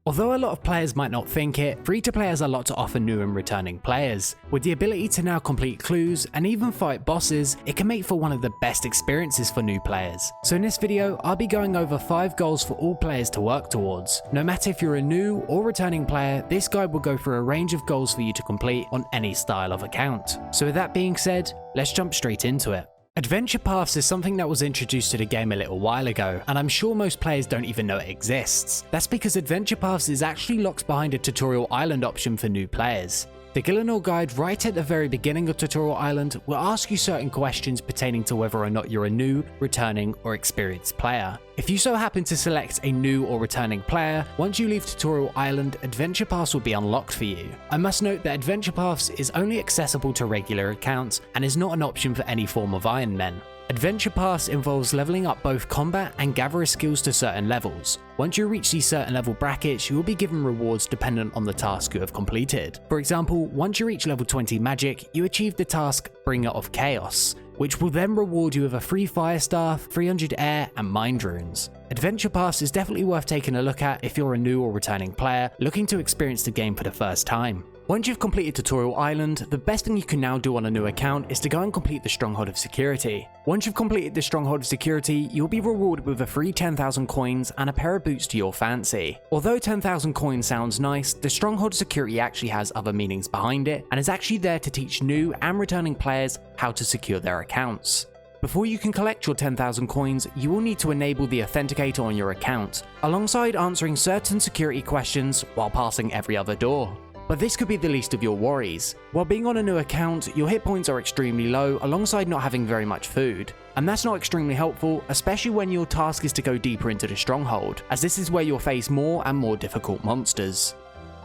Although a lot of players might not think it, free-to-play has a lot to offer new and returning players. With the ability to now complete clues and even fight bosses, it can make for one of the best experiences for new players. So in this video, I'll be going over 5 goals for all players to work towards. No matter if you're a new or returning player, this guide will go through a range of goals for you to complete on any style of account. So with that being said, let's jump straight into it. Adventure Paths is something that was introduced to the game a little while ago, and I'm sure most players don't even know it exists. That's because Adventure Paths is actually locked behind a tutorial island option for new players. The Gielinor guide right at the very beginning of Tutorial Island will ask you certain questions pertaining to whether or not you're a new, returning, or experienced player. If you so happen to select a new or returning player, once you leave Tutorial Island, Adventure Paths will be unlocked for you. I must note that Adventure Paths is only accessible to regular accounts and is not an option for any form of Ironman. Adventure Paths involves leveling up both combat and gatherer skills to certain levels. Once you reach these certain level brackets, you will be given rewards dependent on the task you have completed. For example, once you reach level 20 magic, you achieve the task Bringer of Chaos, which will then reward you with a free fire staff, 300 air, and mind runes. Adventure Paths is definitely worth taking a look at if you're a new or returning player looking to experience the game for the first time. Once you've completed Tutorial Island, the best thing you can now do on a new account is to go and complete the Stronghold of Security. Once you've completed the Stronghold of Security, you'll be rewarded with a free 10,000 coins and a pair of boots to your fancy. Although 10,000 coins sounds nice, the Stronghold of Security actually has other meanings behind it and is actually there to teach new and returning players how to secure their accounts. Before you can collect your 10,000 coins, you will need to enable the authenticator on your account, alongside answering certain security questions while passing every other door. But this could be the least of your worries. While being on a new account, your hit points are extremely low alongside not having very much food. And that's not extremely helpful, especially when your task is to go deeper into the Stronghold, as this is where you'll face more and more difficult monsters.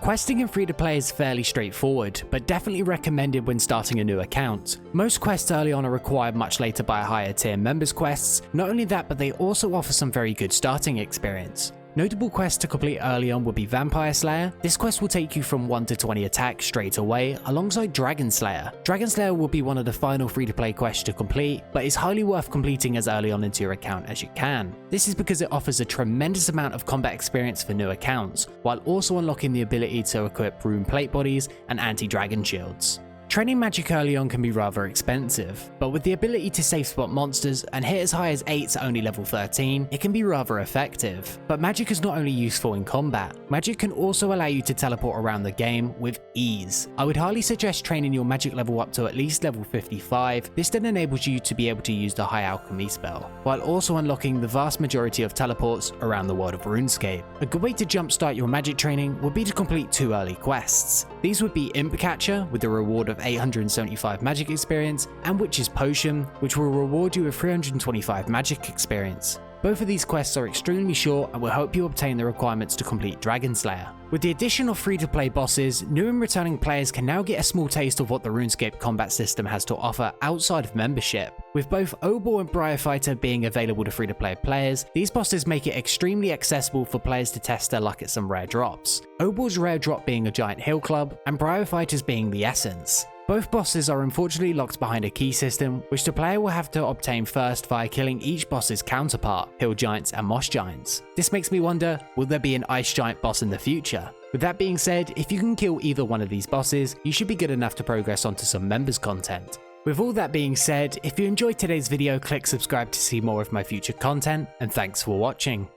Questing in free-to-play is fairly straightforward, but definitely recommended when starting a new account. Most quests early on are required much later by higher tier members quests. Not only that, but they also offer some very good starting experience. Notable quests to complete early on would be Vampire Slayer. This quest will take you from 1 to 20 attacks straight away, alongside Dragon Slayer. Dragon Slayer will be one of the final free-to-play quests to complete, but is highly worth completing as early on into your account as you can. This is because it offers a tremendous amount of combat experience for new accounts, while also unlocking the ability to equip rune plate bodies and anti-dragon shields. Training magic early on can be rather expensive, but with the ability to safe spot monsters and hit as high as 8s at only level 13, it can be rather effective. But magic is not only useful in combat, magic can also allow you to teleport around the game with ease. I would highly suggest training your magic level up to at least level 55, this then enables you to be able to use the high alchemy spell, while also unlocking the vast majority of teleports around the world of RuneScape. A good way to jumpstart your magic training would be to complete 2 early quests. These would be Imp Catcher with the reward of 875 magic experience, and Witch's Potion, which will reward you with 325 magic experience. Both of these quests are extremely short and will help you obtain the requirements to complete Dragon Slayer. With the addition of free-to-play bosses, new and returning players can now get a small taste of what the RuneScape combat system has to offer outside of membership. With both Obor and Briarfighter being available to free-to-play players, these bosses make it extremely accessible for players to test their luck at some rare drops. Obor's rare drop being a giant hill club, and Briarfighter's being the essence. Both bosses are unfortunately locked behind a key system, which the player will have to obtain first via killing each boss's counterpart, hill giants and moss giants. This makes me wonder, will there be an ice giant boss in the future? With that being said, if you can kill either one of these bosses, you should be good enough to progress onto some members content. With all that being said, if you enjoyed today's video, click subscribe to see more of my future content, and thanks for watching.